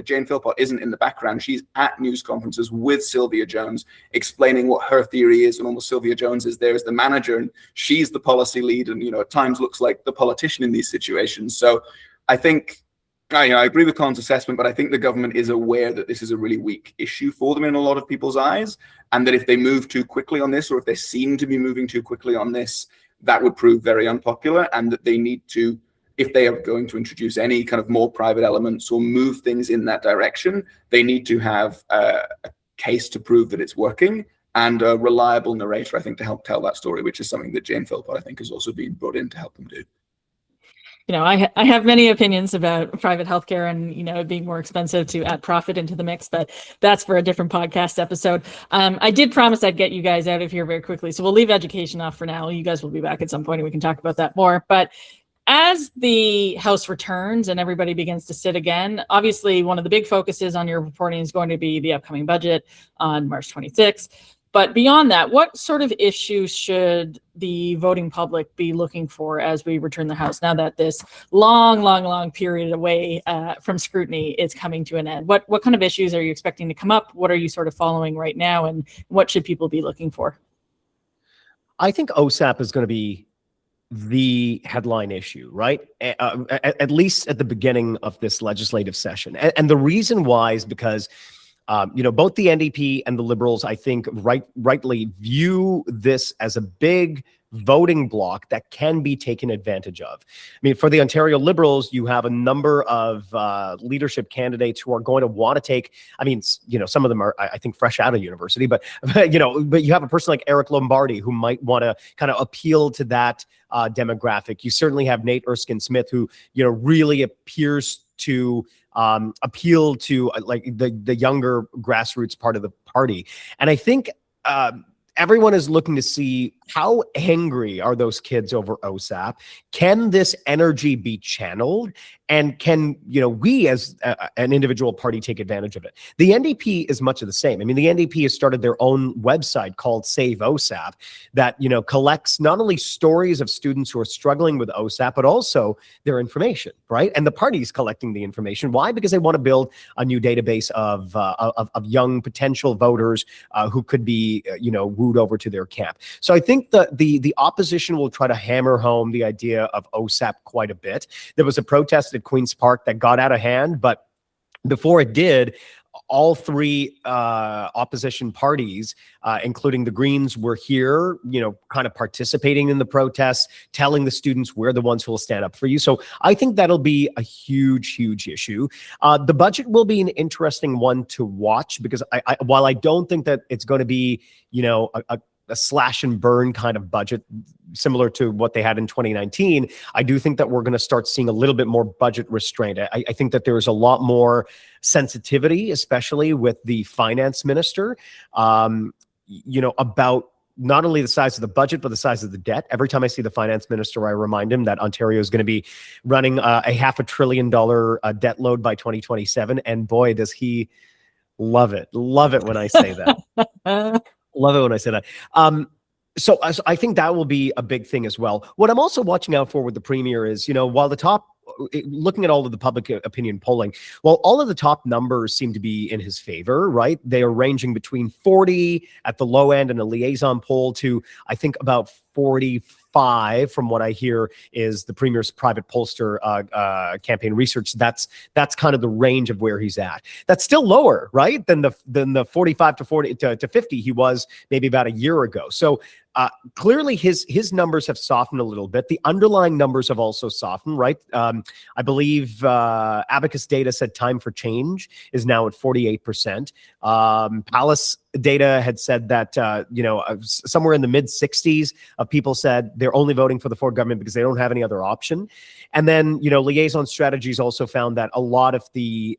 S3: Jane Philpott isn't in the background. She's at news conferences with Sylvia Jones, explaining what her theory is, and almost Sylvia Jones is there as the manager, and she's the policy lead, and, at times looks like the politician in these situations. So I think I agree with Colin's assessment, but I think the government is aware that this is a really weak issue for them in a lot of people's eyes, and that if they move too quickly on this, or if they seem to be moving too quickly on this, that would prove very unpopular, and that they need to, if they are going to introduce any kind of more private elements or move things in that direction, they need to have a case to prove that it's working, and a reliable narrator, I think, to help tell that story, which is something that Jane Philpott, I think, has also been brought in to help them do.
S1: I have many opinions about private healthcare and, it being more expensive to add profit into the mix, but that's for a different podcast episode. I did promise I'd get you guys out of here very quickly, so we'll leave education off for now. You guys will be back at some point and we can talk about that more. But as the House returns and everybody begins to sit again, obviously one of the big focuses on your reporting is going to be the upcoming budget on March 26th. But beyond that, what sort of issues should the voting public be looking for as we return the House, now that this long period away from scrutiny is coming to an end? What kind of issues are you expecting to come up? What are you sort of following right now? And what should people be looking for?
S2: I think OSAP is going to be the headline issue, right? At least at the beginning of this legislative session. And the reason why is because both the NDP and the Liberals, I think, rightly view this as a big voting bloc that can be taken advantage of. I mean, for the Ontario Liberals, you have a number of leadership candidates who are going to want to take, some of them are, I think, fresh out of university, but you have a person like Eric Lombardi who might want to kind of appeal to that demographic. You certainly have Nate Erskine-Smith, who, really appears to appeal to like the younger grassroots part of the party. And I think everyone is looking to see how angry are those kids over OSAP. Can this energy be channeled? And can, we as an individual party take advantage of it? The NDP is much of the same. I mean, the NDP has started their own website called Save OSAP that, collects not only stories of students who are struggling with OSAP, but also their information, right? And the party's collecting the information. Why? Because they want to build a new database of young potential voters who could be, wooed over to their camp. So I think the opposition will try to hammer home the idea of OSAP quite a bit. There was a protest at Queen's Park that got out of hand, but before it did, all three opposition parties, including the Greens, were here, kind of participating in the protests, telling the students we're the ones who will stand up for you. So I think that'll be a huge issue. The budget will be an interesting one to watch because while I don't think that it's going to be, a slash and burn kind of budget similar to what they had in 2019, I do think that we're going to start seeing a little bit more budget restraint. I think that there's a lot more sensitivity, especially with the finance minister, about not only the size of the budget, but the size of the debt. Every time I see the finance minister, I remind him that Ontario is going to be running a $500 billion debt load by 2027. And boy, does he love it. Love it when I say that. Love it when I say that. So I think that will be a big thing as well. What I'm also watching out for with the premier is, while looking at all of the public opinion polling, while all of the top numbers seem to be in his favor, right? They are ranging between 40 at the low end in a liaison poll to, I think, about 45 from what I hear is the premier's private pollster campaign research. That's kind of the range of where he's at. That's still lower, right, than the 45 to 40 to 50 he was maybe about a year ago. So clearly his numbers have softened a little bit. The underlying numbers have also softened, right? I believe Abacus data said time for change is now at 48%. Palace data had said that, somewhere in the mid 60s of people said they're only voting for the Ford government because they don't have any other option. And then, Liaison Strategies also found that a lot of the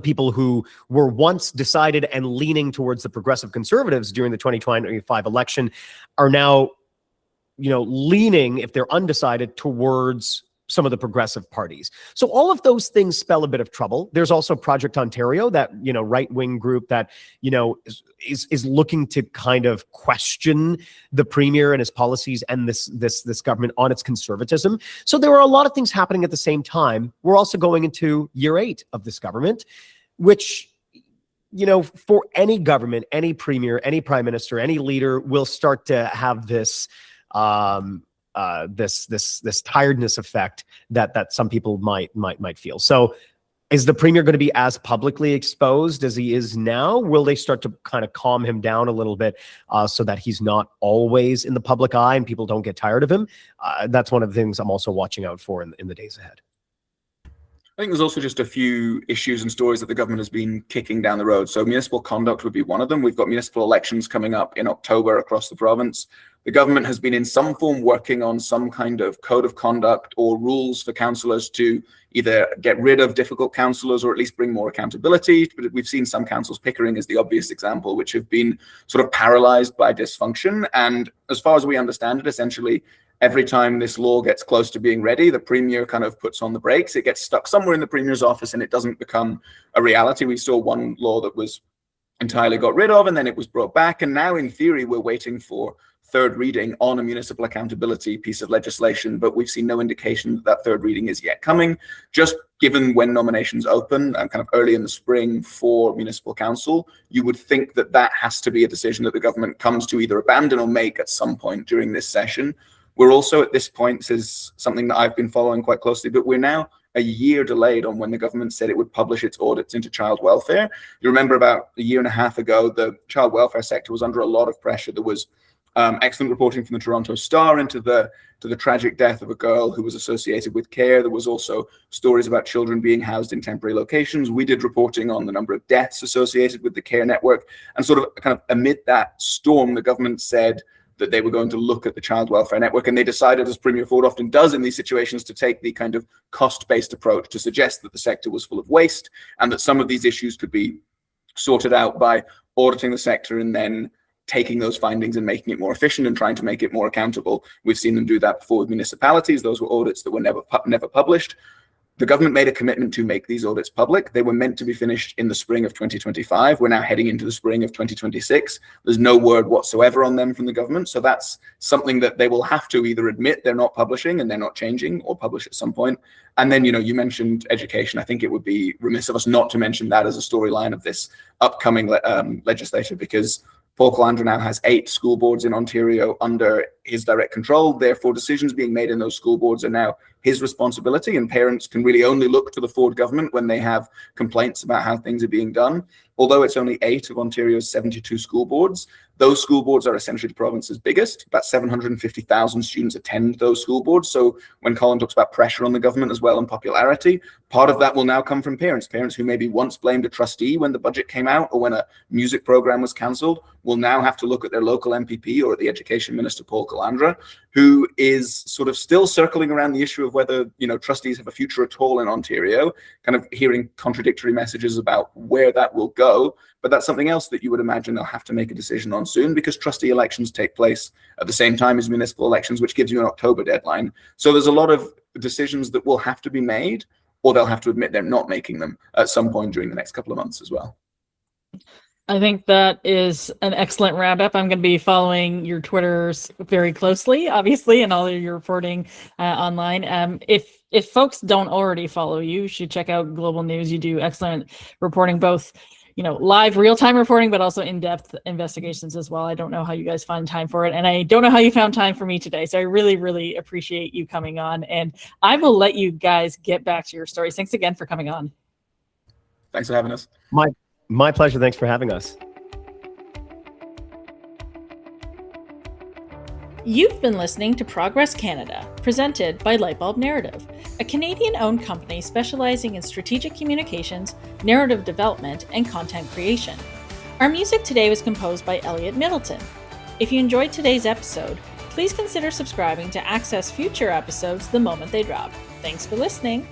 S2: people who were once decided and leaning towards the progressive conservatives during the 2025 election are now, leaning, if they're undecided, towards some of the progressive parties. So all of those things spell a bit of trouble. There's also Project Ontario, that, right-wing group that, is looking to kind of question the premier and his policies and this government on its conservatism. So there are a lot of things happening at the same time. We're also going into year 8 of this government, which, for any government, any premier, any prime minister, any leader will start to have this this tiredness effect that some people might feel. So is the premier going to be as publicly exposed as he is now? Will they start to kind of calm him down a little bit so that he's not always in the public eye and people don't get tired of him? That's one of the things I'm also watching out for in the days ahead.
S3: I think there's also just a few issues and stories that the government has been kicking down the road. So municipal conduct would be one of them. We've got municipal elections coming up in October across the province. The government has been in some form working on some kind of code of conduct or rules for councillors to either get rid of difficult councillors or at least bring more accountability. But we've seen some councils, Pickering is the obvious example, which have been sort of paralysed by dysfunction. And as far as we understand it, essentially, every time this law gets close to being ready, the premier kind of puts on the brakes. It gets stuck somewhere in the premier's office and it doesn't become a reality. We saw one law that was entirely got rid of and then it was brought back. And now in theory, we're waiting for third reading on a municipal accountability piece of legislation, but we've seen no indication that third reading is yet coming. Just given when nominations open, kind of early in the spring for municipal council, you would think that that has to be a decision that the government comes to either abandon or make at some point during this session. We're also at this point, this is something that I've been following quite closely, but we're now a year delayed on when the government said it would publish its audits into child welfare. You remember about a year and a half ago, the child welfare sector was under a lot of pressure. There was excellent reporting from the Toronto Star into the tragic death of a girl who was associated with care. There was also stories about children being housed in temporary locations. We did reporting on the number of deaths associated with the care network. And sort of kind of amid that storm, the government said that they were going to look at the child welfare network. And they decided, as Premier Ford often does in these situations, to take the kind of cost-based approach to suggest that the sector was full of waste and that some of these issues could be sorted out by auditing the sector and then taking those findings and making it more efficient and trying to make it more accountable. We've seen them do that before with municipalities. Those were audits that were never published. The government made a commitment to make these audits public. They were meant to be finished in the spring of 2025. We're now heading into the spring of 2026. There's no word whatsoever on them from the government. So that's something that they will have to either admit they're not publishing and they're not changing, or publish at some point. And then, you mentioned education. I think it would be remiss of us not to mention that as a storyline of this upcoming legislature, because Paul Callan now has 8 school boards in Ontario under his direct control. Therefore, decisions being made in those school boards are now his responsibility, and parents can really only look to the Ford government when they have complaints about how things are being done. Although it's only 8 of Ontario's 72 school boards, those school boards are essentially the province's biggest. About 750,000 students attend those school boards. So when Colin talks about pressure on the government as well and popularity, part of that will now come from parents. Parents who maybe once blamed a trustee when the budget came out or when a music program was cancelled will now have to look at their local MPP or at the Education Minister, Paul Callan, who is sort of still circling around the issue of whether, trustees have a future at all in Ontario, kind of hearing contradictory messages about where that will go. But that's something else that you would imagine they'll have to make a decision on soon, because trustee elections take place at the same time as municipal elections, which gives you an October deadline. So there's a lot of decisions that will have to be made, or they'll have to admit they're not making them at some point during the next couple of months as well.
S1: I think that is an excellent wrap up. I'm going to be following your Twitters very closely, obviously, and all of your reporting online. If folks don't already follow you, you should check out Global News. You do excellent reporting, both live real-time reporting, but also in-depth investigations as well. I don't know how you guys find time for it, and I don't know how you found time for me today. So I really, really appreciate you coming on, and I will let you guys get back to your stories. Thanks again for coming on.
S3: Thanks for having us.
S2: My pleasure. Thanks for having us.
S1: You've been listening to Progress Canada, presented by Lightbulb Narrative, a Canadian-owned company specializing in strategic communications, narrative development, and content creation. Our music today was composed by Elliot Middleton. If you enjoyed today's episode, please consider subscribing to access future episodes the moment they drop. Thanks for listening.